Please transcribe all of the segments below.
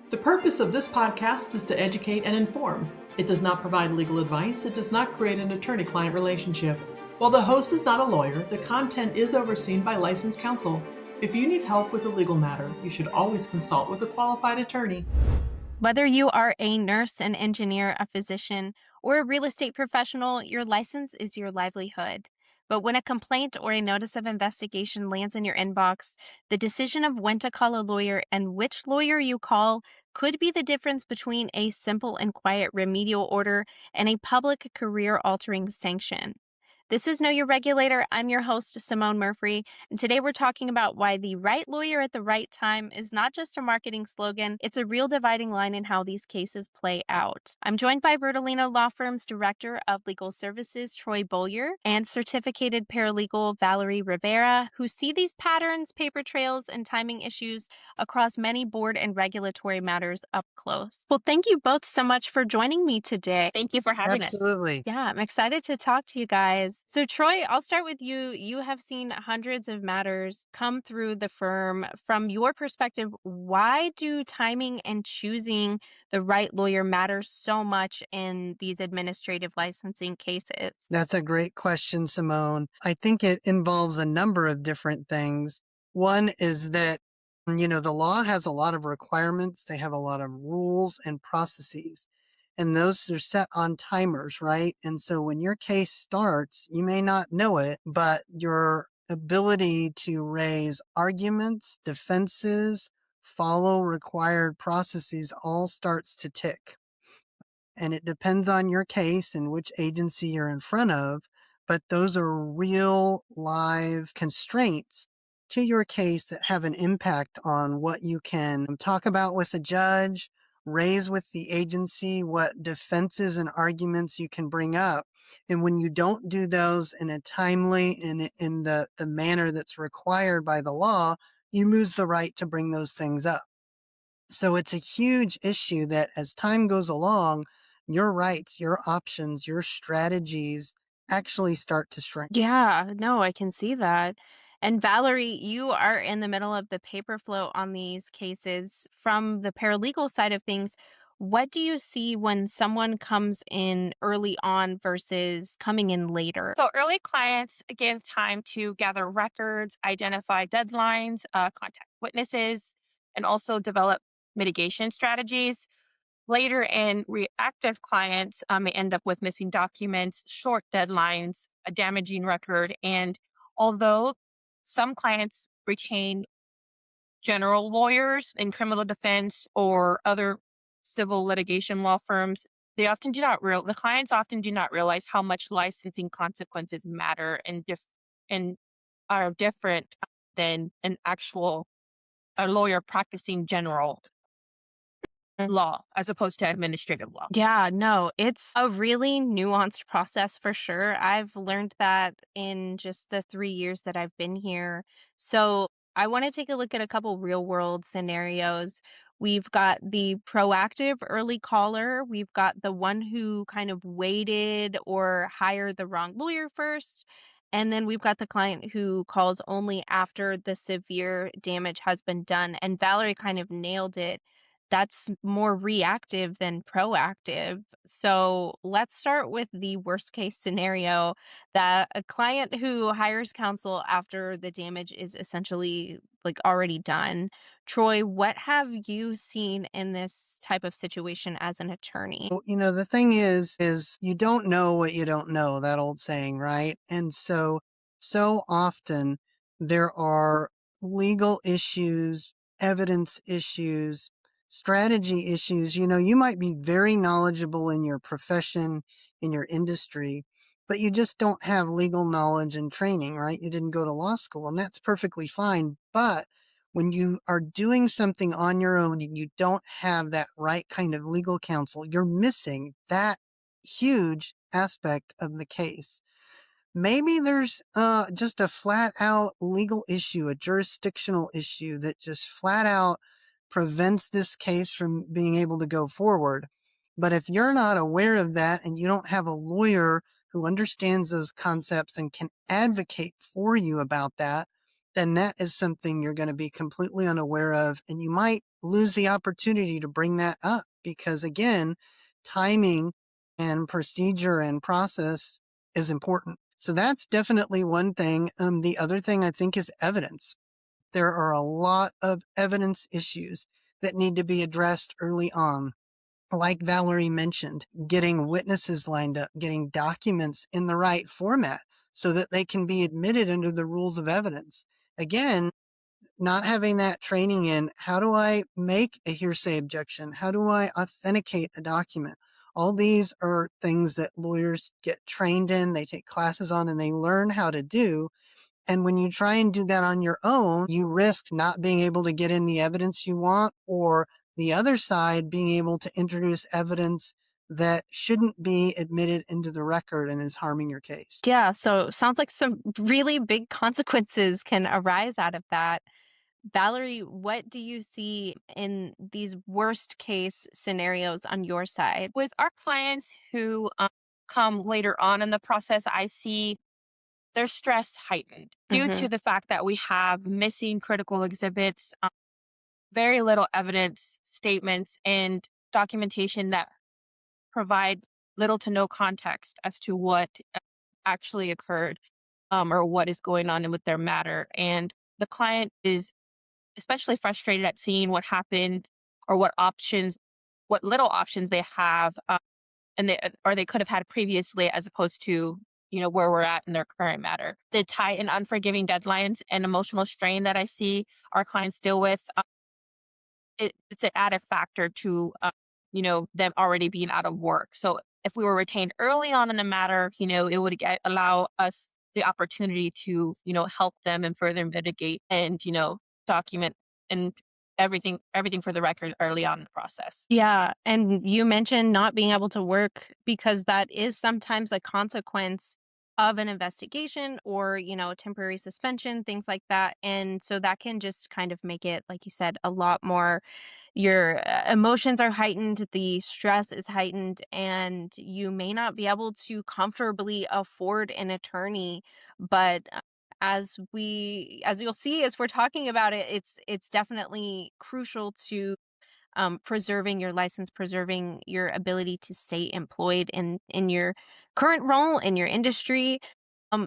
The purpose of this podcast is to educate and inform. It does not provide legal advice. It does not create an attorney-client relationship. While the host is not a lawyer, the content is overseen by licensed counsel. If you need help with a legal matter, you should always consult with a qualified attorney. Whether you are a nurse, an engineer, a physician, or a real estate professional, your license is your livelihood. But when a complaint or a notice of investigation lands in your inbox, the decision of when to call a lawyer and which lawyer you call could be the difference between a simple and quiet remedial order and a public career altering sanction. This is Know Your Regulator. I'm your host, Simone Murphy, and today we're talking about why the right lawyer at the right time is not just a marketing slogan, it's a real dividing line in how these cases play out. I'm joined by Bertolino Law Firm's Director of Legal Services, Troy Bollier, and certificated paralegal Valerie Rivera, who see these patterns, paper trails, and timing issues across many board and regulatory matters up close. Well, thank you both so much for joining me today. Thank you for having us. Absolutely. Yeah, I'm excited to talk to you guys. So, Troy, I'll start with you. You have seen hundreds of matters come through the firm. From your perspective, why do timing and choosing the right lawyer matter so much in these administrative licensing cases? That's a great question, Simone. I think it involves a number of different things. One is that, the law has a lot of requirements. They have a lot of rules and processes, and those are set on timers, right? And so when your case starts, you may not know it, but your ability to raise arguments, defenses, follow required processes all starts to tick. And it depends on your case and which agency you're in front of, but those are real live constraints to your case that have an impact on what you can talk about with the judge, raise with the agency, what defenses and arguments you can bring up. And when you don't do those in a timely and in the manner that's required by the law, you lose the right to bring those things up. So it's a huge issue that as time goes along, your rights, your options, your strategies actually start to shrink. Yeah, no, I can see that. And Valerie, you are in the middle of the paper flow on these cases. From the paralegal side of things, what do you see when someone comes in early on versus coming in later? So, early clients give time to gather records, identify deadlines, contact witnesses, and also develop mitigation strategies. Later, in reactive clients may end up with missing documents, short deadlines, a damaging record. And although some clients retain general lawyers in criminal defense or other civil litigation law firms, the clients often do not realize how much licensing consequences matter and are different than an actual a lawyer practicing general law as opposed to administrative law. Yeah, no, it's a really nuanced process for sure. I've learned that in just the 3 years that I've been here. So I want to take a look at a couple real world scenarios. We've got the proactive early caller. We've got the one who kind of waited or hired the wrong lawyer first. And then we've got the client who calls only after the severe damage has been done. And Valerie kind of nailed it. That's more reactive than proactive. So let's start with the worst case scenario, that a client who hires counsel after the damage is essentially like already done. Troy, what have you seen in this type of situation as an attorney? Well, the thing is you don't know what you don't know, that old saying, right? And so often there are legal issues, evidence issues, strategy issues. You might be very knowledgeable in your profession, in your industry, but you just don't have legal knowledge and training, right? You didn't go to law school, and that's perfectly fine. But when you are doing something on your own and you don't have that right kind of legal counsel, you're missing that huge aspect of the case. Maybe there's just a flat out legal issue, a jurisdictional issue that just flat out prevents this case from being able to go forward. But if you're not aware of that and you don't have a lawyer who understands those concepts and can advocate for you about that, then that is something you're going to be completely unaware of. And you might lose the opportunity to bring that up because, again, timing and procedure and process is important. So that's definitely one thing. The other thing I think is evidence. There are a lot of evidence issues that need to be addressed early on. Like Valerie mentioned, getting witnesses lined up, getting documents in the right format so that they can be admitted under the rules of evidence. Again, not having that training in how do I make a hearsay objection? How do I authenticate a document? All these are things that lawyers get trained in, they take classes on, and they learn how to do. And when you try and do that on your own, you risk not being able to get in the evidence you want, or the other side being able to introduce evidence that shouldn't be admitted into the record and is harming your case. Yeah, so sounds like some really big consequences can arise out of that. Valerie, what do you see in these worst case scenarios on your side? With our clients who come later on in the process, I see their stress heightened due Hmm. to the fact that we have missing critical exhibits, very little evidence, statements, and documentation that provide little to no context as to what actually occurred, or what is going on with their matter. And the client is especially frustrated at seeing what happened or what little options they have, and they could have had previously, as opposed to where we're at in their current matter. The tight and unforgiving deadlines and emotional strain that I see our clients deal with, it's an added factor to them already being out of work. So if we were retained early on in the matter, it would allow us the opportunity to help them and further mitigate and document and everything for the record early on in the process. Yeah, and you mentioned not being able to work because that is sometimes a consequence of an investigation or, a temporary suspension, things like that. And so that can just kind of make it, like you said, a lot more. Your emotions are heightened, the stress is heightened, and you may not be able to comfortably afford an attorney. But as you'll see, as we're talking about it, it's definitely crucial to preserving your license, preserving your ability to stay employed in your current role in your industry.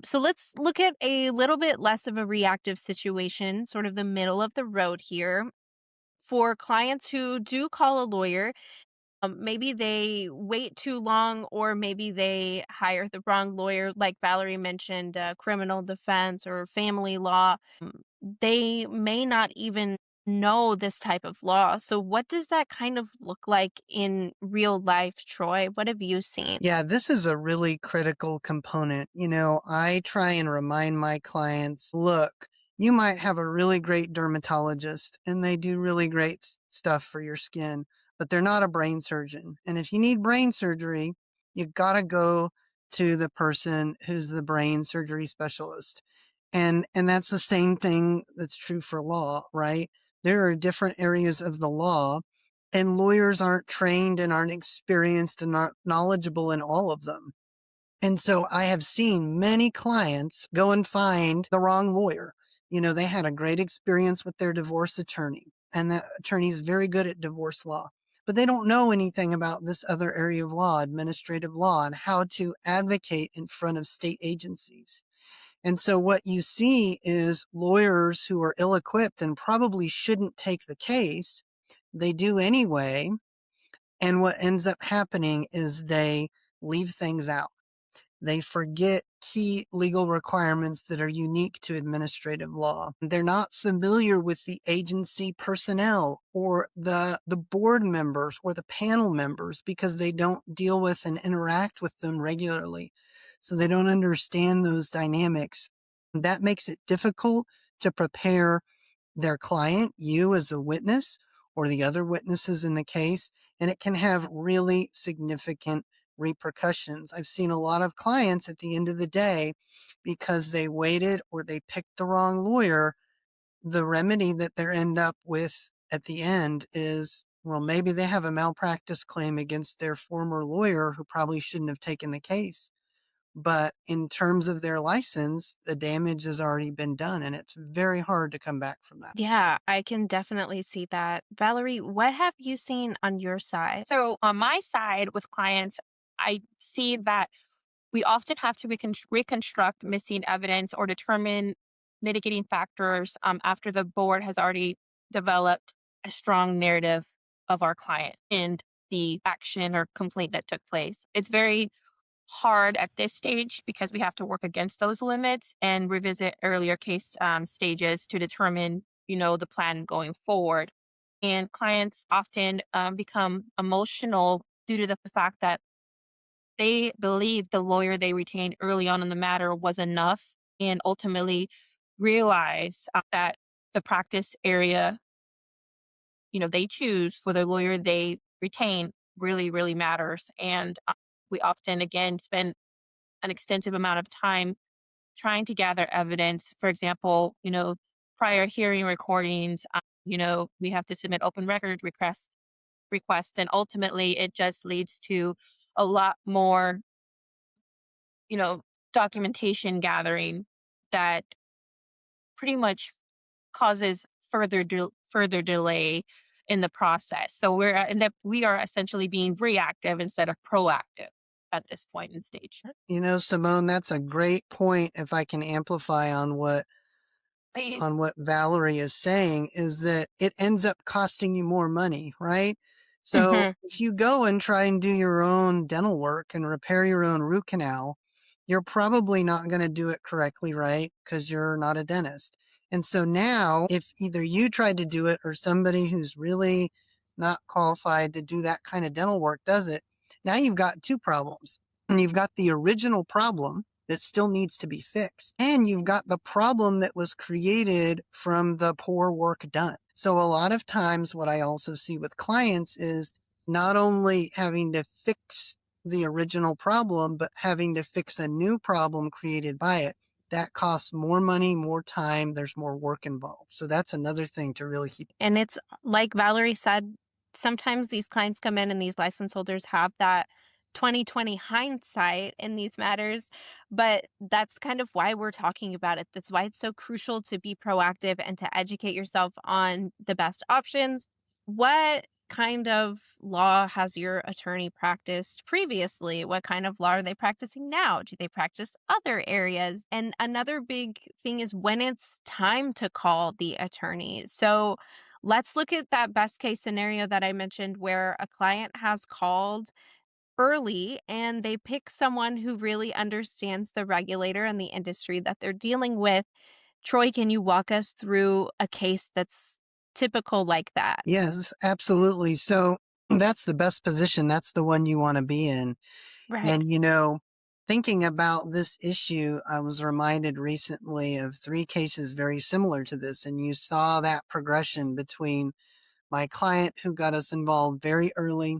So let's look at a little bit less of a reactive situation, sort of the middle of the road here. For clients who do call a lawyer, maybe they wait too long, or maybe they hire the wrong lawyer, like Valerie mentioned, criminal defense or family law. They may not even know this type of law. So, what does that kind of look like in real life, Troy? What have you seen? Yeah, this is a really critical component. I try and remind my clients, look, you might have a really great dermatologist and they do really great stuff for your skin, but they're not a brain surgeon. And if you need brain surgery, you got to go to the person who's the brain surgery specialist. And that's the same thing that's true for law, right? There are different areas of the law, and lawyers aren't trained and aren't experienced and aren't knowledgeable in all of them. And so I have seen many clients go and find the wrong lawyer. They had a great experience with their divorce attorney, and that attorney is very good at divorce law, but they don't know anything about this other area of law, administrative law, and how to advocate in front of state agencies. And so what you see is lawyers who are ill-equipped and probably shouldn't take the case. They do anyway. And what ends up happening is they leave things out. They forget key legal requirements that are unique to administrative law. They're not familiar with the agency personnel or the board members or the panel members because they don't deal with and interact with them regularly. So they don't understand those dynamics. That makes it difficult to prepare their client, you as a witness, or the other witnesses in the case, and it can have really significant repercussions. I've seen a lot of clients at the end of the day, because they waited or they picked the wrong lawyer, the remedy that they end up with at the end is, well, maybe they have a malpractice claim against their former lawyer who probably shouldn't have taken the case. But in terms of their license, the damage has already been done, and it's very hard to come back from that. Yeah, I can definitely see that. Valerie, what have you seen on your side? So on my side with clients, I see that we often have to reconstruct missing evidence or determine mitigating factors after the board has already developed a strong narrative of our client and the action or complaint that took place. It's very hard at this stage because we have to work against those limits and revisit earlier case stages to determine, the plan going forward. And clients often become emotional due to the fact that they believe the lawyer they retained early on in the matter was enough and ultimately realize that the practice area, they choose for the lawyer they retain really, really matters. And we often, again, spend an extensive amount of time trying to gather evidence. For example, prior hearing recordings, we have to submit open record requests, and ultimately it just leads to a lot more, you know, documentation gathering that pretty much causes further delay in the process. So we are essentially being reactive instead of proactive at this point in stage. Simone, that's a great point. If I can amplify Please. on what Valerie is saying, is that it ends up costing you more money, right? So Mhm. if you go and try and do your own dental work and repair your own root canal, you're probably not going to do it correctly, right? Because you're not a dentist. And so now, if either you tried to do it or somebody who's really not qualified to do that kind of dental work does it, now you've got two problems. And you've got the original problem that still needs to be fixed. And you've got the problem that was created from the poor work done. So a lot of times what I also see with clients is not only having to fix the original problem, but having to fix a new problem created by it. That costs more money, more time, there's more work involved. So that's another thing to really keep. And it's like Valerie said, sometimes these clients come in and these license holders have that 2020 hindsight in these matters, but that's kind of why we're talking about it. That's why it's so crucial to be proactive and to educate yourself on the best options. What kind of law has your attorney practiced previously? What kind of law are they practicing now? Do they practice other areas? And another big thing is when it's time to call the attorney. So let's look at that best case scenario that I mentioned where a client has called early and they pick someone who really understands the regulator and the industry that they're dealing with. Troy, can you walk us through a case that's typical like that? Yes, absolutely. So that's the best position. That's the one you want to be in. Right. And, thinking about this issue, I was reminded recently of three cases very similar to this. And you saw that progression between my client who got us involved very early,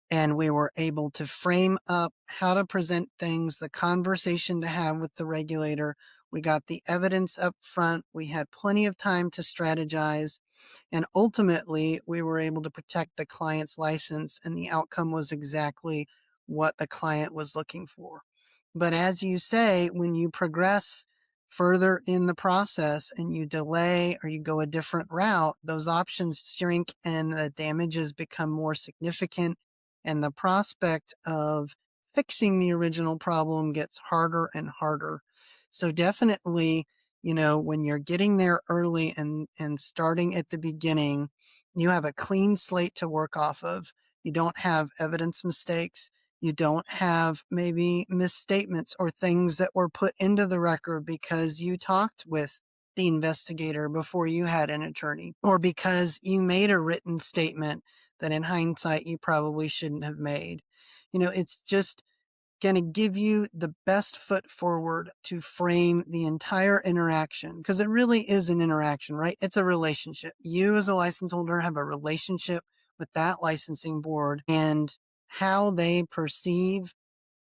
and we were able to frame up how to present things, the conversation to have with the regulator. We got the evidence up front. We had plenty of time to strategize. And ultimately, we were able to protect the client's license, and the outcome was exactly what the client was looking for. But as you say, when you progress further in the process and you delay or you go a different route, those options shrink and the damages become more significant. And the prospect of fixing the original problem gets harder and harder. So definitely, when you're getting there early and starting at the beginning, you have a clean slate to work off of. You don't have evidence mistakes. You don't have maybe misstatements or things that were put into the record because you talked with the investigator before you had an attorney, or because you made a written statement that in hindsight you probably shouldn't have made. It's just going to give you the best foot forward to frame the entire interaction, because it really is an interaction, right? It's a relationship. You as a license holder have a relationship with that licensing board, and how they perceive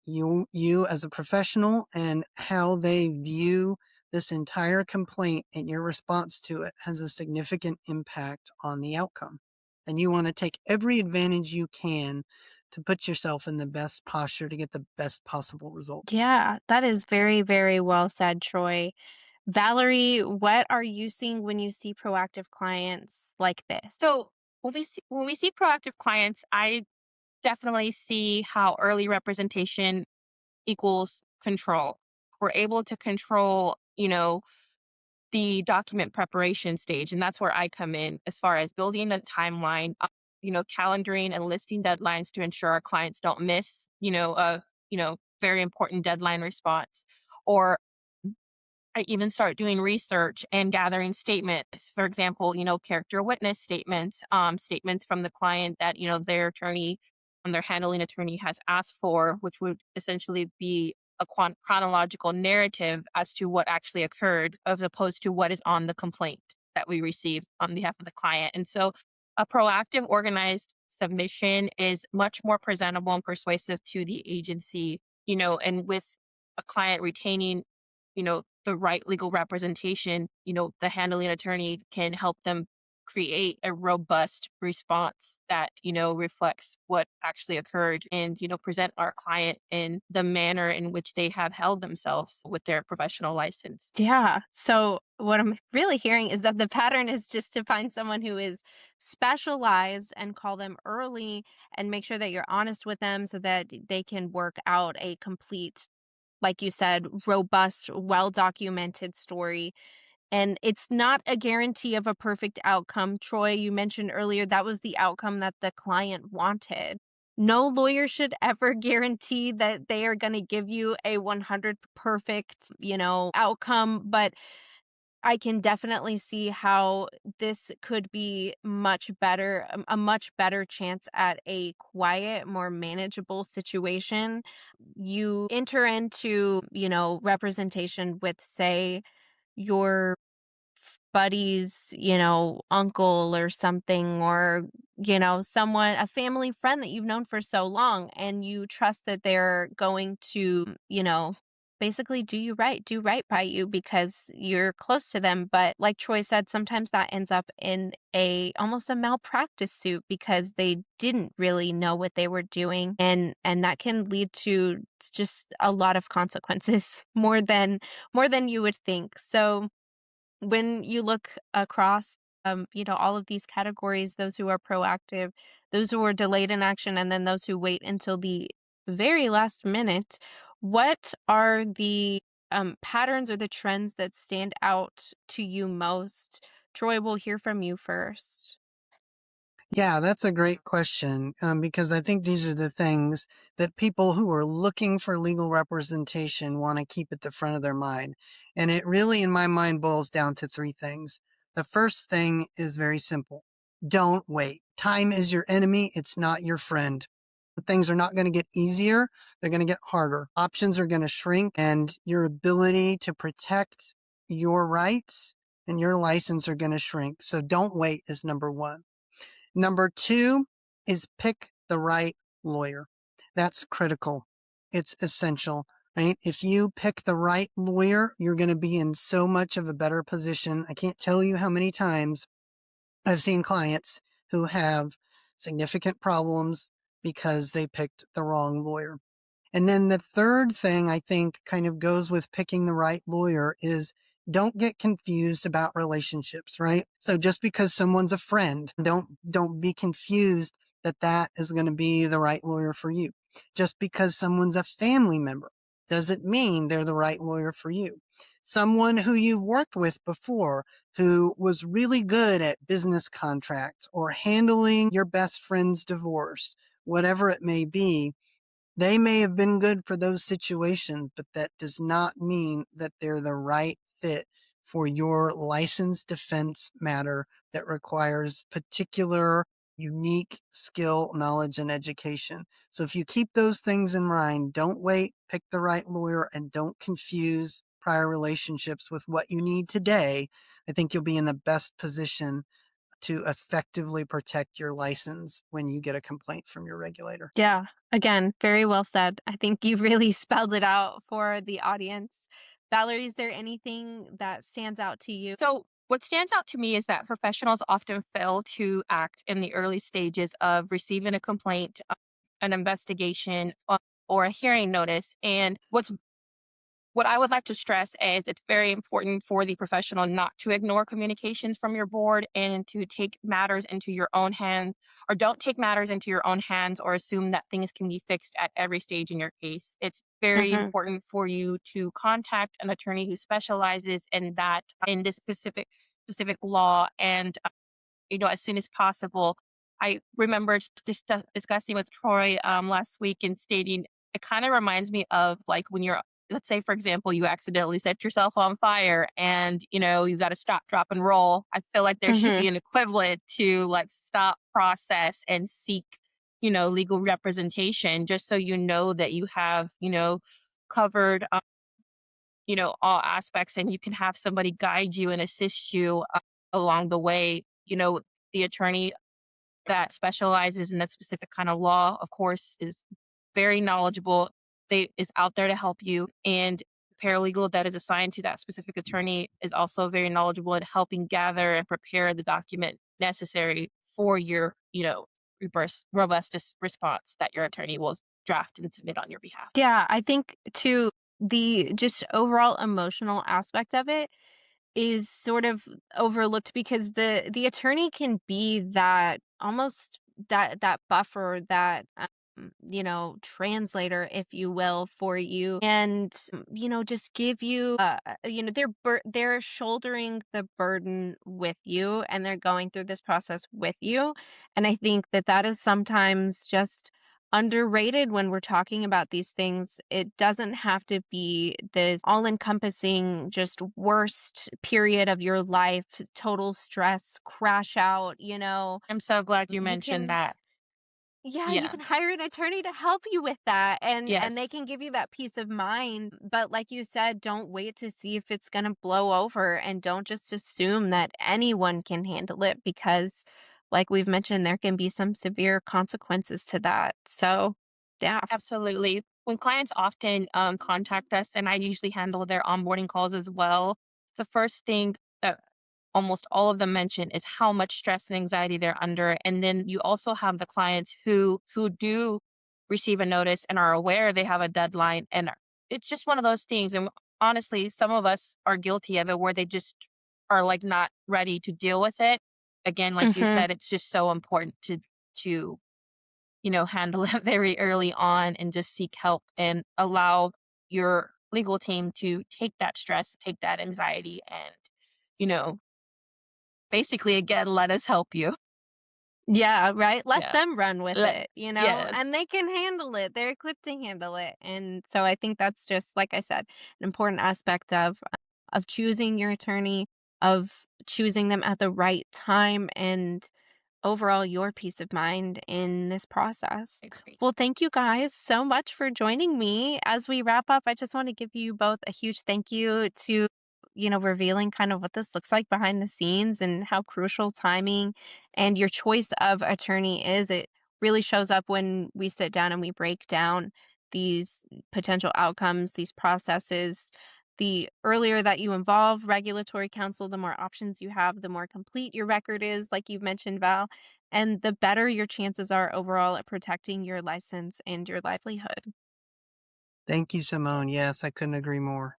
you as a professional and how they view this entire complaint and your response to it has a significant impact on the outcome. And you want to take every advantage you can to put yourself in the best posture to get the best possible result. Yeah, that is very, very well said, Troy. Valerie, what are you seeing when you see proactive clients like this? So when we see proactive clients, I definitely see how early representation equals control. We're able to control, the document preparation stage, and that's where I come in as far as building a timeline, calendaring and listing deadlines to ensure our clients don't miss, a very important deadline response, or I even start doing research and gathering statements. For example, character witness statements, statements from the client that, their attorney and their handling attorney has asked for, which would essentially be a chronological narrative as to what actually occurred, as opposed to what is on the complaint that we received on behalf of the client. And so a proactive, organized submission is much more presentable and persuasive to the agency, and with a client retaining the right legal representation, the handling attorney can help them create a robust response that, reflects what actually occurred and, present our client in the manner in which they have held themselves with their professional license. Yeah. So, what I'm really hearing is that the pattern is just to find someone who is specialized and call them early and make sure that you're honest with them so that they can work out a complete, like you said, robust, well documented story. And it's not a guarantee of a perfect outcome. Troy, you mentioned earlier that was the outcome that the client wanted. No lawyer should ever guarantee that they are going to give you a 100 perfect, outcome, but I can definitely see how this could be much better, a much better chance at a quiet, more manageable situation. You enter into, representation with, say, your buddy's, uncle or something, or, someone, a family friend that you've known for so long, and you trust that they're going to, basically do right by you because you're close to them. But like Troy said, sometimes that ends up in a almost a malpractice suit because they didn't really know what they were doing, and that can lead to just a lot of consequences more than you would think. So when you look across, all of these categories, those who are proactive, those who are delayed in action, and then those who wait until the very last minute, what are the patterns or the trends that stand out to you most? Troy, we'll hear from you first. Yeah, that's a great question, because I think these are the things that people who are looking for legal representation want to keep at the front of their mind. And it really, in my mind, boils down to three things. The first thing is very simple. Don't wait. Time is your enemy. It's not your friend. Things are not going to get easier. They're going to get harder. Options are going to shrink, and your ability to protect your rights and your license are going to shrink. So don't wait is number one. Number two is pick the right lawyer. That's critical. It's essential, right? If you pick the right lawyer, you're going to be in so much of a better position. I can't tell you how many times I've seen clients who have significant problems because they picked the wrong lawyer. And then the third thing I think kind of goes with picking the right lawyer is don't get confused about relationships, right? So just because someone's a friend, don't be confused that that is going to be the right lawyer for you. Just because someone's a family member doesn't mean they're the right lawyer for you. Someone who you've worked with before who was really good at business contracts or handling your best friend's divorce, whatever it may be, they may have been good for those situations, but that does not mean that they're the right fit for your licensed defense matter that requires particular, unique skill, knowledge, and education. So if you keep those things in mind, don't wait, pick the right lawyer, and don't confuse prior relationships with what you need today. I think you'll be in the best position to effectively protect your license when you get a complaint from your regulator. Yeah, again, very well said. I think you really spelled it out for the audience. Valerie, is there anything that stands out to you? So, what stands out to me is that professionals often fail to act in the early stages of receiving a complaint, an investigation or a hearing notice. And what I would like to stress is it's very important for the professional not to ignore communications from your board and to take matters into your own hands, or don't take matters into your own hands or assume that things can be fixed at every stage in your case. It's very Hmm. important for you to contact an attorney who specializes in that, in this specific law, and as soon as possible. I remember just discussing with Troy last week and stating it kind of reminds me of like when you're, let's say, for example, you accidentally set yourself on fire and, you got to stop, drop, and roll. I feel like there should Hmm. be an equivalent to like stop, process, and seek, legal representation, just so you know that you have, covered, all aspects, and you can have somebody guide you and assist you along the way. The attorney that specializes in that specific kind of law, of course, is very knowledgeable. They is out there to help you, and paralegal that is assigned to that specific attorney is also very knowledgeable in helping gather and prepare the document necessary for your, robust response that your attorney will draft and submit on your behalf. Yeah, I think too, the just overall emotional aspect of it is sort of overlooked because the attorney can be that almost that buffer, that translator, if you will, for you, and just give you they're shouldering the burden with you, and they're going through this process with you. And I think that is sometimes just underrated when we're talking about these things. It doesn't have to be this all encompassing, just worst period of your life, total stress, crash out, I'm so glad you you mentioned can, that. yeah, you Yeah. can hire an attorney to help you with that, and they Yes. can give you that peace of mind. But like you said, don't wait to see if it's going to blow over, and don't just assume that anyone can handle it, because like we've mentioned, there can be some severe consequences to that. So, yeah. Absolutely. When clients often contact us, and I usually handle their onboarding calls as well, the first thing that almost all of them mention is how much stress and anxiety they're under. And then you also have the clients who do receive a notice and are aware they have a deadline, and it's just one of those things. And honestly, some of us are guilty of it, where they just are like not ready to deal with it. Again, like you Mhm. said, it's just so important to handle it very early on and just seek help and allow your legal team to take that stress, take that anxiety, and, you know, basically, again, let us help you. Yeah, right? Let Yeah. them run with Let, it, and yes. they can handle it. They're equipped to handle it. And so I think that's just, like I said, an important aspect of choosing your attorney, of choosing them at the right time, and overall your peace of mind in this process. I agree. Well, thank you guys so much for joining me. As we wrap up, I just want to give you both a huge thank you to, revealing kind of what this looks like behind the scenes and how crucial timing and your choice of attorney is. It really shows up when we sit down and we break down these potential outcomes, these processes. The earlier that you involve regulatory counsel, the more options you have, the more complete your record is, like you mentioned, Val, and the better your chances are overall at protecting your license and your livelihood. Thank you, Simone. Yes, I couldn't agree more.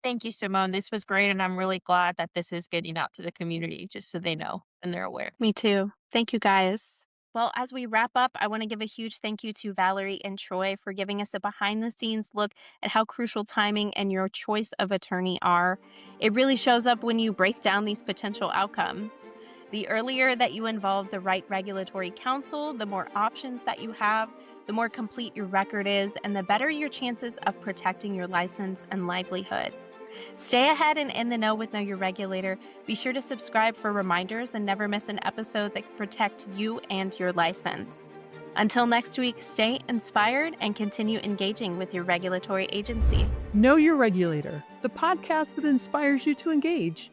Thank you, Simone. This was great, and I'm really glad that this is getting out to the community just so they know and they're aware. Me too. Thank you, guys. Well, as we wrap up, I want to give a huge thank you to Valerie and Troy for giving us a behind the scenes look at how crucial timing and your choice of attorney are. It really shows up when you break down these potential outcomes. The earlier that you involve the right regulatory counsel, the more options that you have, the more complete your record is, and the better your chances of protecting your license and livelihood. Stay ahead and in the know with Know Your Regulator. Be sure to subscribe for reminders and never miss an episode that can protect you and your license. Until next week, stay inspired and continue engaging with your regulatory agency. Know Your Regulator, the podcast that inspires you to engage.